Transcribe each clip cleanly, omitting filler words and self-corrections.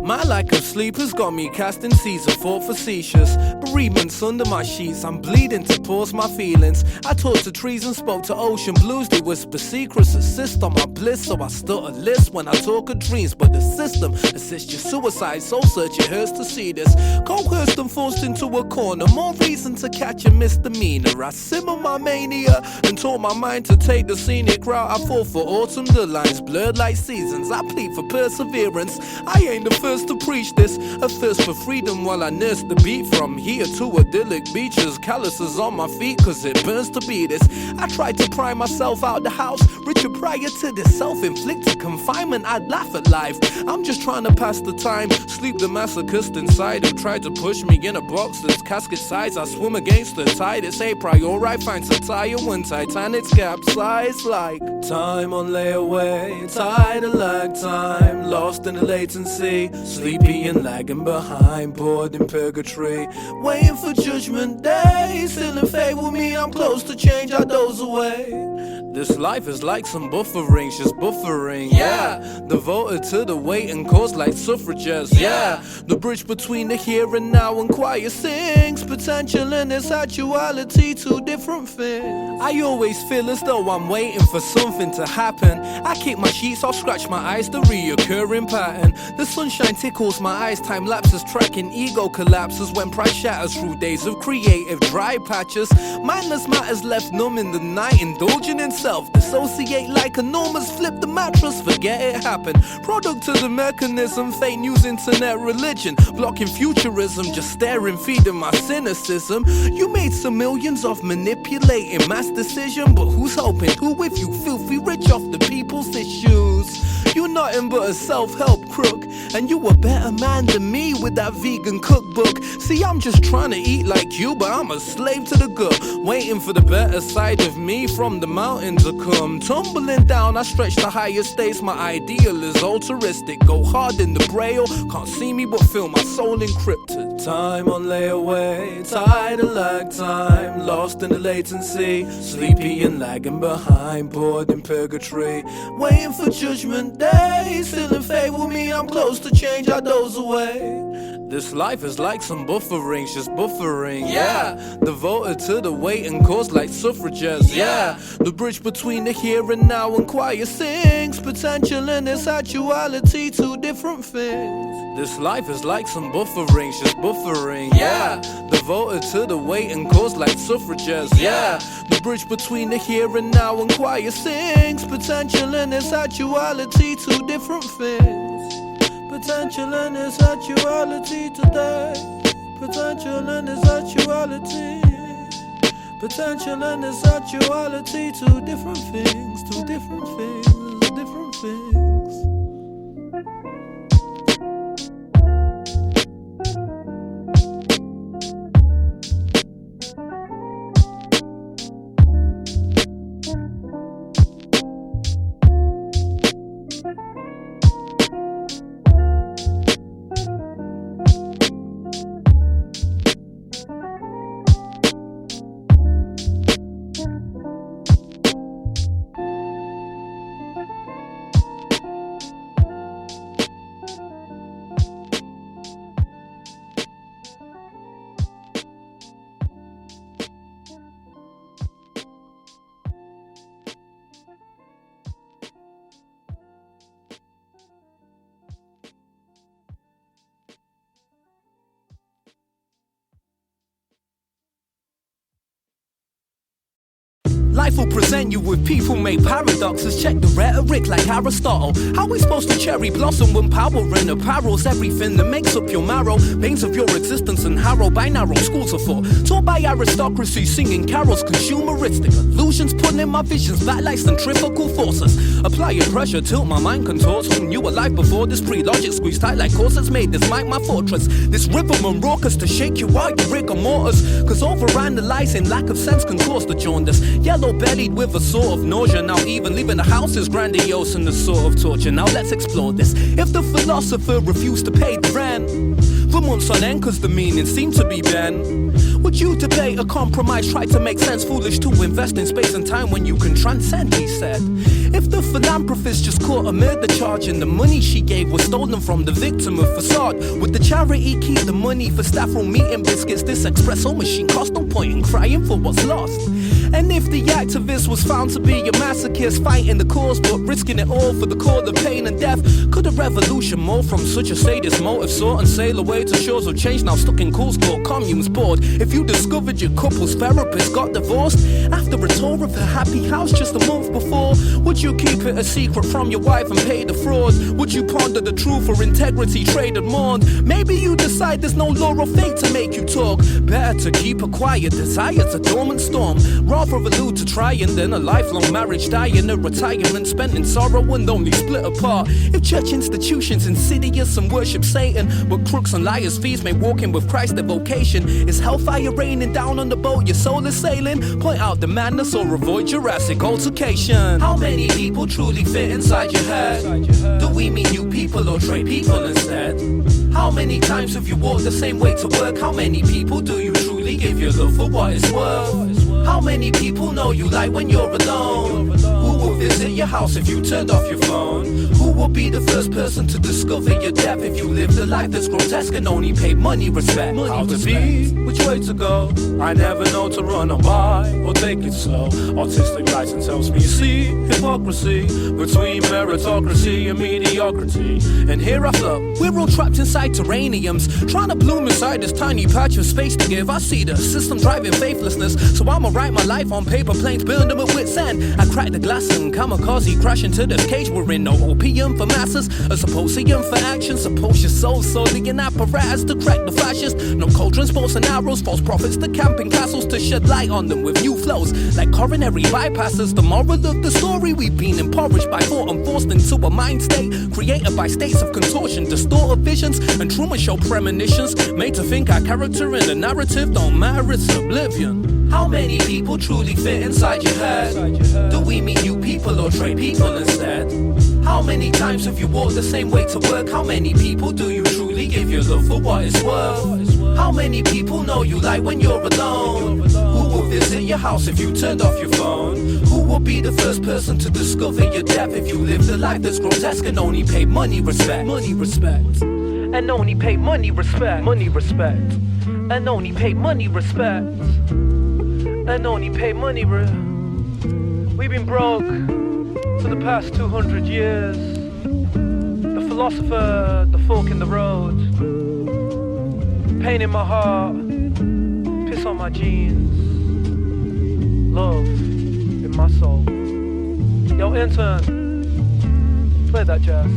My lack of sleep has got me casting seeds of thought facetious. Bereavements under my sheets, I'm bleeding to pause my feelings. I talked to trees and spoke to ocean blues. They whisper secrets, insist on my bliss. So I stutter list when I talk of dreams. But the system assists your suicide, soul search, it hurts to see this. Coerced and forced into a corner, more reason to catch a misdemeanor. I simmer my mania and taught my mind to take the scenic route. I fall for autumn, the lines blurred like seasons. I plead for perseverance, I ain't the first to preach this. A thirst for freedom while I nurse the beat. From here to idyllic beaches, calluses on my feet cause it burns to be this. I tried to pry myself out the house, richer prior to this self-inflicted confinement. I'd laugh at life, I'm just trying to pass the time. Sleep the masochist inside who tried to push me in a box that's casket size. I swim against the tide, it's a priori. I find satire when Titanic's capsize. Like time on layaway, tide of lag time, lost in the latency, sleepy and lagging behind, bored in purgatory, waiting for judgment day. Still in fate with me, I'm close to change, I doze away. This life is like some buffering, just buffering, yeah. Devoted to the waiting cause like suffragettes, yeah. The bridge between the here and now and quiet sings. Potential and its actuality, two different things. I always feel as though I'm waiting for something to happen. I kick my sheets, I'll scratch my eyes, the reoccurring pattern. The sunshine tickles my eyes, time lapses, tracking ego collapses when pride shatters through days of creative dry patches. Mindless matters left numb in the night, indulging in self-dissociate like enormous, flip the mattress, forget it happened. Product of the mechanism, fake news, internet religion, blocking futurism, just staring, feeding my cynicism. You made some millions off manipulating mass decision, but who's hoping? Who if you filthy rich off the people's issues? You're nothing but a self-help crook, and you a better man than me with that vegan cookbook. See, I'm just trying to eat like you, but I'm a slave to the gut, waiting for the better side of me from the mountain to come. Tumbling down, I stretch the higher states, my ideal is altruistic. Go hard in the braille, can't see me but feel my soul encrypted. Time on layaway, tide of lag time, lost in the latency, sleepy and lagging behind, bored in purgatory, waiting for judgment day. Still in fate with me, I'm close to change, I doze away. This life is like some buffering, just buffering, yeah. Devoted to the waiting cause like suffragettes, yeah. The bridge between the here and now and quiet sings. Potential and its actuality, two different things. This life is like some buffering, just buffering, yeah. Devoted to the waiting cause like suffragettes, yeah. The bridge between the here and now and quiet sings. Potential and its actuality, two different things. Potential and its actuality today. Potential and its actuality. Potential and its actuality, two different things, two different things, different things. Life will present you with people-made paradoxes. Check the rhetoric like Aristotle. How we supposed to cherry blossom when power and apparel's everything that makes up your marrow? Veins of your existence and harrow by narrow schools of thought, taught by aristocracy, singing carols, consumeristic illusions, putting in my visions back like centrifugal forces. Applying pressure, tilt my mind contorts. Who knew a life before this? Pre-logic squeeze tight like corsets, made this mic my fortress. This rhythm and raucous to shake you out your rigor mortis. Cause overanalyzing lack of sense can cause the jaundice. Yellow-bellied with a sort of nausea. Now even leaving the house is grandiose and a sort of torture. Now let's explore this. If the philosopher refused to pay the rent, the months on end cause the meaning seemed to be bent. Would you debate a compromise, try to make sense? Foolish to invest in space and time when you can transcend, he said. If the philanthropist just caught a murder charge and the money she gave was stolen from the victim of facade, would the charity keep the money for staff room meeting biscuits? This espresso machine cost no point in crying for what's lost. And if the activist was found to be a masochist, fighting the cause but risking it all for the cause of pain and death, could a revolution more from such a sadist motive sought and sail away to shores of change now stuck in cool court communes bored? If you discovered your couple's therapist got divorced after a tour of her happy house just a month before, would you keep it a secret from your wife and pay the fraud? Would you ponder the truth for integrity traded mourned? Maybe you decide there's no law or fate to make you talk. Better to keep a quiet, desire's a dormant storm. Rather allude to trying than a lifelong marriage dying, a retirement spent in sorrow and only split apart. If church institutions insidious and worship Satan, but crooks and liars feast may walk in with Christ their vocation. Is hellfire raining down on the boat your soul is sailing? Point out the madness or avoid Jurassic altercation. How many people truly fit inside your head? Do we meet new people or trade people instead? How many times have you walked the same way to work? How many people do you truly give your love for what it's worth? How many people know you like when you're alone? Who will visit your house if you turned off your phone? Who will be the first person to discover your depth if you lived a life that's grotesque and only paid money respect? How to be, which way to go? I never know to run or buy or take it slow. Autistic license helps me see hypocrisy between meritocracy and mediocrity. And here I float, we're all trapped inside terraniums, trying to bloom inside this tiny patch of space to give. I see the system driving faithlessness, so I'ma write my life on paper planes, build them with wits end. I crack the glass and kamikaze crash into this cage we're in. No opium for masses, a symposium for action. Suppose your soul solely an apparatus to crack the fascists. No cauldrons, bows and arrows, false prophets to camping castles to shed light on them with new flows like coronary bypasses. The moral of the story, we've been impoverished by thought and forced into a mind state created by states of contortion, distorted visions and Truman Show premonitions, made to think our character in the narrative don't matter, it's oblivion. How many people truly fit inside your head? Do we meet new people or trade people instead? How many times have you walked the same way to work? How many people do you truly give your love for what it's worth? How many people know you like when you're alone? Who will visit your house if you turned off your phone? Who will be the first person to discover your depth if you lived a life that's grotesque and only paid money respect? Money respect. And only paid money respect. Money respect. And only paid money respect. And only pay money. We've been broke for the past 200 years. The philosopher, the fork in the road, pain in my heart, piss on my jeans, love in my soul. Yo, intern, play that jazz.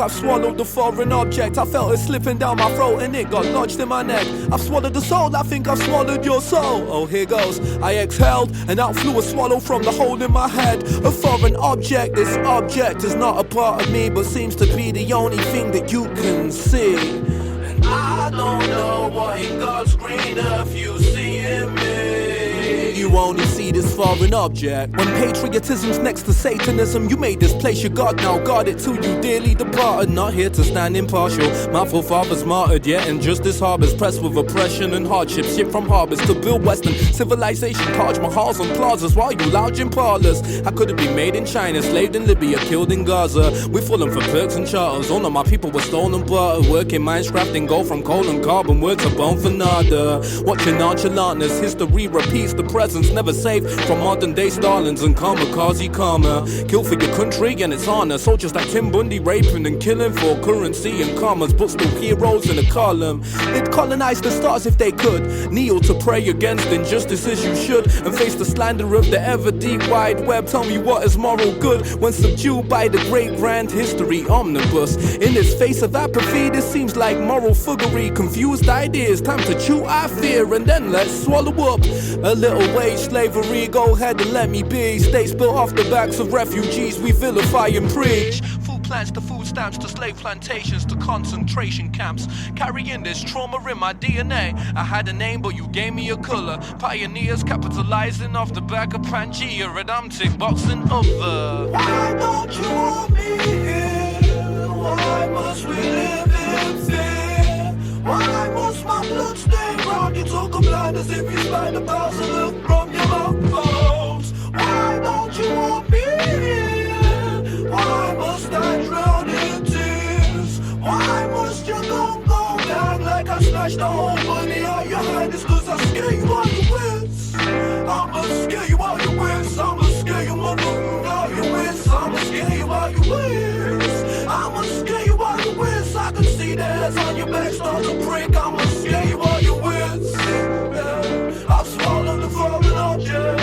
I've swallowed the foreign object. I felt it slipping down my throat and it got lodged in my neck. I've swallowed the soul, I think I've swallowed your soul. Oh, here goes. I exhaled and out flew a swallow from the hole in my head. A foreign object, this object is not a part of me, but seems to be the only thing that you can see. And I don't know what in God's green earth you see in me. You only see see this foreign object. When patriotism's next to Satanism, you made this place your God, now guard it till you dearly departed. Not here to stand impartial, my forefathers martyred, yet injustice harbors, pressed with oppression and hardship. Shipped from harbors to build Western civilization, Taj Mahals on plazas while you lounge in parlors. How could it be made in China, slaved in Libya, killed in Gaza? We've fallen for perks and charters. All of my people were stolen barter, working mines, crafting gold from coal and carbon, words are bone for nada. Watching nonchalantness, history repeats the presence, never safe from modern day Stalins and kamikaze karma. Kill for your country and its honor, soldiers like Tim Bundy raping and killing for currency and commas, but still heroes in a column. They'd colonize the stars if they could, kneel to pray against injustice as you should, and face the slander of the ever deep wide web. Tell me what is moral good when subdued by the great grand history omnibus. In this face of apathy, this seems like moral foolery, confused ideas, time to chew our fear and then let's swallow up a little wage slavery. Go ahead and let me be. States built off the backs of refugees we vilify and preach. Food plants to food stamps to slave plantations to concentration camps, carrying this trauma in my DNA. I had a name but you gave me a color. Pioneers capitalizing off the back of Pangea, and I'm tick boxing over. Why don't you want me here? Why must we live in fear? Why must my blood stay round? You talk of blind as if you find a bowels and look from your mouth bones. Why don't you want me here? Why must I drown in tears? Why must you go down like I snatched the whole money out your hand? It's cause I scare you all your wits. I'ma scare you all your wits. I'ma scare you mother all your wits. I'ma scare you all your wits. I'ma scare you all your wits. I can see the hairs on your back start to break. I'ma scare you all your wits. Yeah. I've swallowed the foreign object.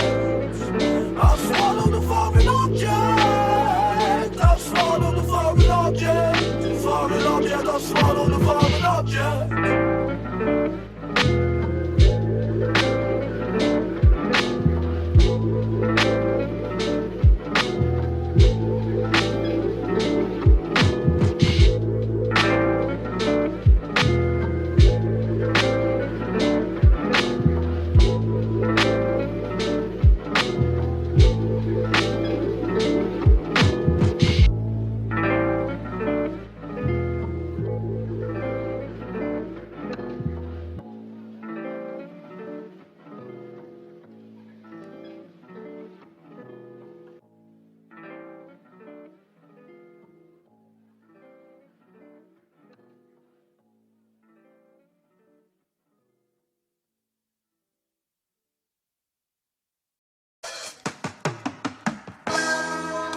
I've swallowed the foreign object. I've swallowed the foreign object. Foreign object. I've swallowed the foreign object.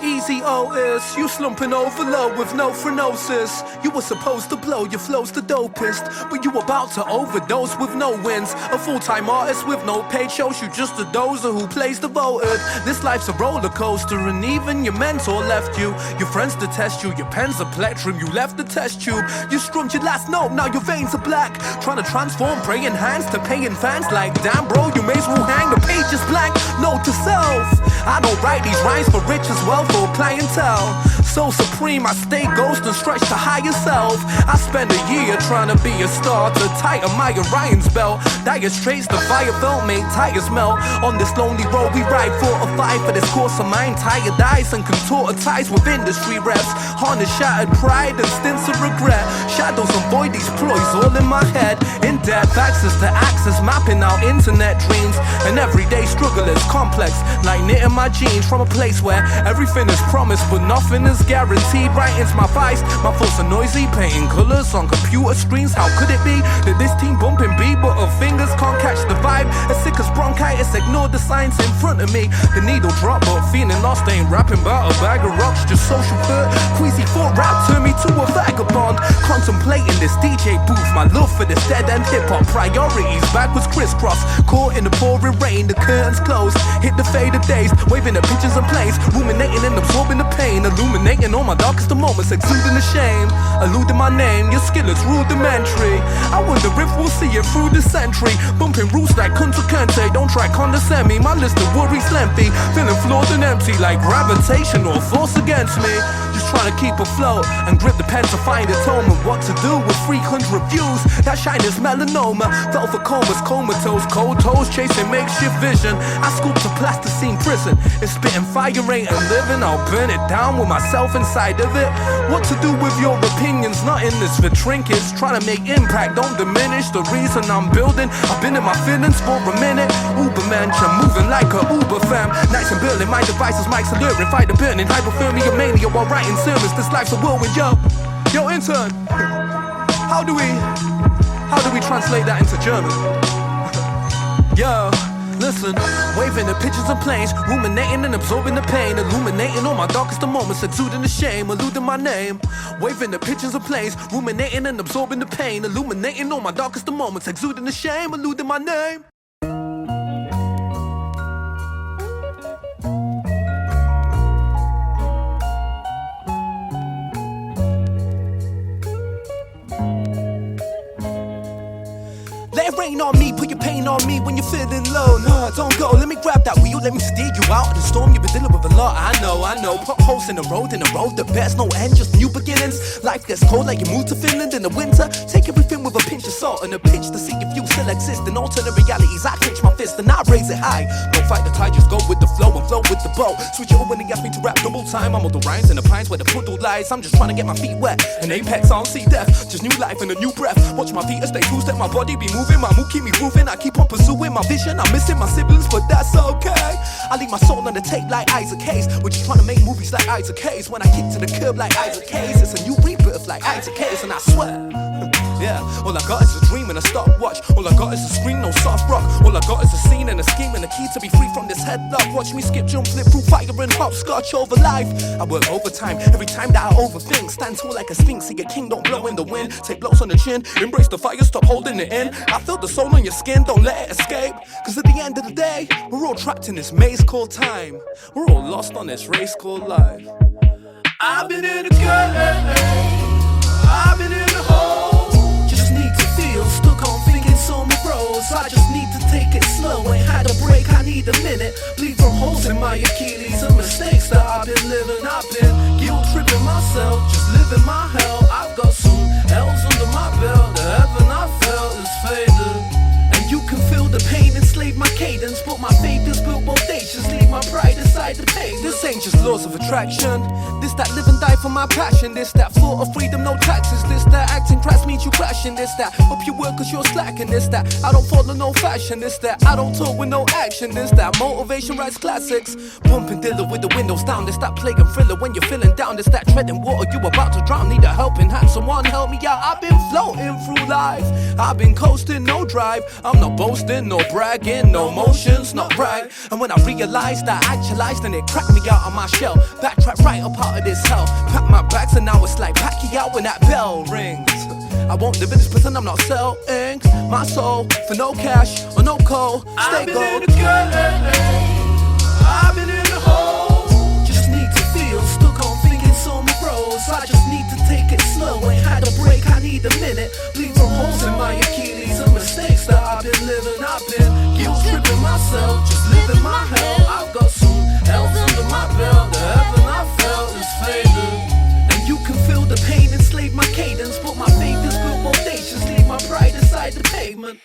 Easy Otis, you slumping over low with no phronosis. You were supposed to blow, your flow's the dopest, but you about to overdose with no wins. A full-time artist with no paid shows, you just a dozer who plays the voted. This life's a roller coaster and even your mentor left you. Your friends detest you, your pen's a plectrum, you left the test tube. You strummed your last note, now your veins are black. Trying to transform praying hands to paying fans like, damn bro, you may as well hang the pages blank. Note to self, I don't write these rhymes for riches, wealth or clientele. So supreme, I stay ghost and stretch to higher self. I spend a year trying to be a star, to tighten my Orion's belt. Dire straits, the fire felt, make tires melt. On this lonely road we ride, 4 or 5 for this course of mine. Tired eyes and contorted ties with industry reps. Harness shattered pride and stints of regret. Shadows avoid these ploys all in my head. In-depth access to access, mapping out internet dreams. An everyday struggle is complex, like knitting my jeans from a place where everything is promised but nothing is guaranteed. Writing's my vice, my thoughts are noisy, painting colors on computer screens. How could it be that this team bumping beat but her fingers can't catch the vibe? As sick as bronchitis, ignore the signs in front of me. The needle drop but feeling lost, ain't rapping about a bag of rocks, just social hurt. Queasy thought rap turned me to a vagabond. Contemplating this DJ booth, my love for this dead end hip-hop. Priorities backwards crisscross, caught in the pouring rain, the curtains closed. Hit the fade of days, waving at pictures and planes, ruminating and absorbing the pain, illuminating all my darkest of moments, exuding the shame, eluding my name. Your skill is rudimentary. I wonder if we'll see it through the century. Bumping roots like Kunta Kinte, don't try condescend me. My list of worries lengthy, feeling flawed and empty, like gravitational force against me. You just trying to keep afloat and grip the pen to find atonement. What to do with 300 views? That shine is melanoma. Fell for comas, comatose, cold toes, chasing makeshift vision. I scooped a plasticine prison. It's spitting fire, ain't a living. I'll burn it down with myself inside of it. What to do with your opinions? Not in this for trinkets. Trying to make impact, don't diminish the reason I'm building. I've been in my feelings for a minute. Uber mansion, moving like a Uber fam. Nights and building, my devices, mics alluring. Fight the burning, hypothermia, mania while writing sermons. This life's a whirlwind, yo. Yo, intern. How do we translate that into German? Yo, listen, waving the pictures and planes, ruminating and absorbing the pain, illuminating all my darkest of moments, exuding the shame, eluding my name. Waving the pictures and planes, ruminating and absorbing the pain, illuminating all my darkest of moments, exuding the shame, eluding my name. Let it rain on me, put your pain on me when you're feeling low. Nah, don't go, let me grab that wheel, let me steer you out of the storm. You've been dealing with a lot, I know. Potholes in the road that bears no end, just new beginnings. Life gets cold like you moved to Finland in the winter. Take everything with a pinch of salt and a pinch to see if you still exist. In alternate realities, I clench my fist and I raise it high. Don't fight the tide, just go with the flow and flow with the boat. Switch it up when they ask me to rap double time. I'm all the rhymes and the pines where the puddle lies. I'm just trying to get my feet wet, an apex, I don't see death. Just new life and a new breath. Watch my feet stay true, let my body be moving. My mood keep me moving, I keep on pursuing my vision. I'm missing my siblings, but that's okay. I leave my soul on the tape like Isaac Hayes. We're just trying to make movies like Isaac Hayes. When I kick to the curb like Isaac Hayes, it's a new rebirth like Isaac Hayes. And I swear, yeah, all I got is a dream and a stopwatch. All I got is a screen, no soft rock. All I got is a scene and a scheme and a key to be free from this headlock. Watch me skip, jump, flip through fire and hopscotch over life. I work overtime every time that I overthink. Stand tall like a sphinx, see a king, don't blow in the wind. Take blows on the chin, embrace the fire, stop holding it in. I feel the soul on your skin, don't let it escape. Cause at the end of the day, we're all trapped in this maze called time. We're all lost on this race called life. I've been in a gut, I've been in a hole. Just need to feel, stuck on thinking so many bros. I just need to take it slow, ain't had a break, I need a minute. Bleed from holes in my Achilles and mistakes that I've been living. I've been guilt tripping myself, just living my hell. I've got some L's under my belt, the heaven I felt is faded. And you can feel the pain enslave my cadence, but my faith is built bodacious, leave my pride inside the pain. This ain't just laws of attraction, this that live and die for my passion. This that thought of freedom, no taxes. This that acting crash means you crashing. This that up your work cause you're slacking. This that I don't follow no fashion. This that I don't talk with no action. This that motivation writes classics. Pumping Dilla with the windows down. This that plague and thriller when you're feeling down. This that treading water, you about to drown. Need a helping hand, someone help me out. I've been floating through life, I've been coasting, no drive. I'm not boasting, no bragging, no motions, not right. And when I realized that I actualized, then it cracked me out of my shell. Backtrack right up out of this hell. Pack my bags and now it's like Pacquiao when that bell rings. I won't live in this prison, I'm not selling my soul for no cash or no coal. Stay gold. I've been in a gut, I've been in a hole. Just need to feel, stuck on thinking so many bros. I just need to take it slow, ain't had a break, I need a minute. Bleed from holes in my Achilles and mistakes that I've been living. I've been guilt tripping myself, just living my hell. I've got some L's under my belt, the heaven I felt is faded. And you can feel the pain enslave my cadence, but my faith is built bodacious, leave my pride inside the pavement.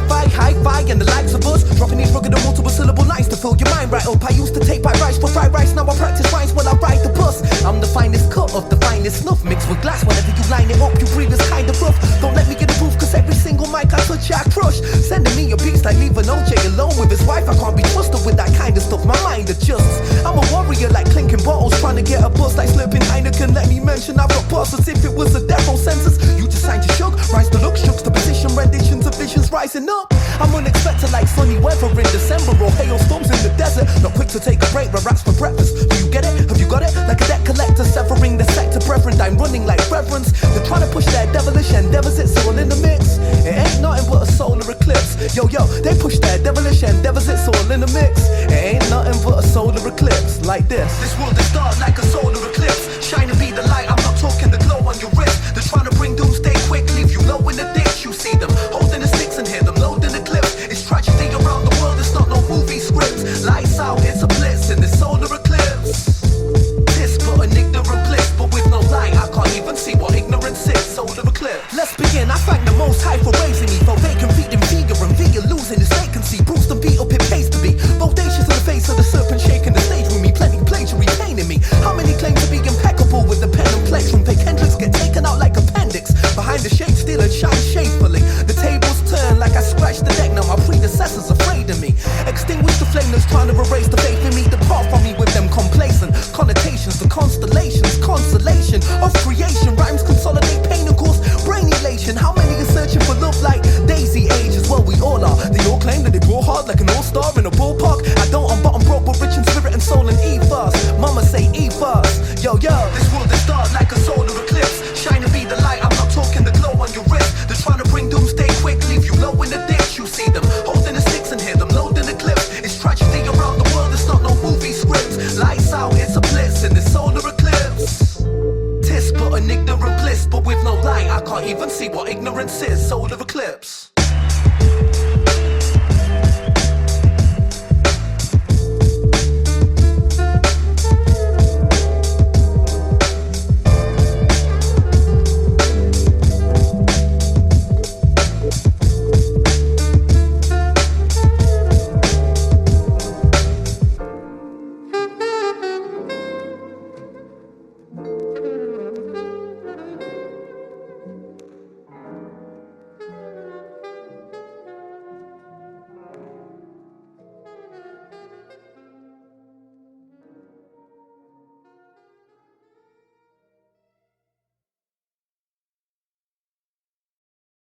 hi-fi, and the likes of us. Dropping these rugged and multiple syllable lines to fill your mind right up. I used to take by rice for fried rice, now I practice rhymes when I ride the bus. I'm the finest cut of the finest snuff, mixed with glass. Whenever you line it up, you breathe is kind of rough. Don't let me get a proof, cause every single mic I touch, I crush. Sending me your beats like leaving OJ alone with his wife. I can't be trusted with that kind of stuff, my mind adjusts. I'm a warrior like clinking bottles, trying to get a buzz like slurping Heineken. Let me mention I've got bars as if it was a death row sentence. You just signed your shug, rise the look, shooks the position, renditions of visions rising up. I'm unexpected like sunny weather in December or hailstorms in the desert. Not quick to take a break, where raps for breakfast. Do you get it? Have you got it? Like a debt collector severing the sector, brethren. I'm running like reverence. They're trying to push their devilish endeavors, it's all in the mix. It ain't nothing but a solar eclipse. Yo, they push their devilish endeavors, it's all in the mix. It ain't nothing but a solar eclipse like this. This world is dark like a solar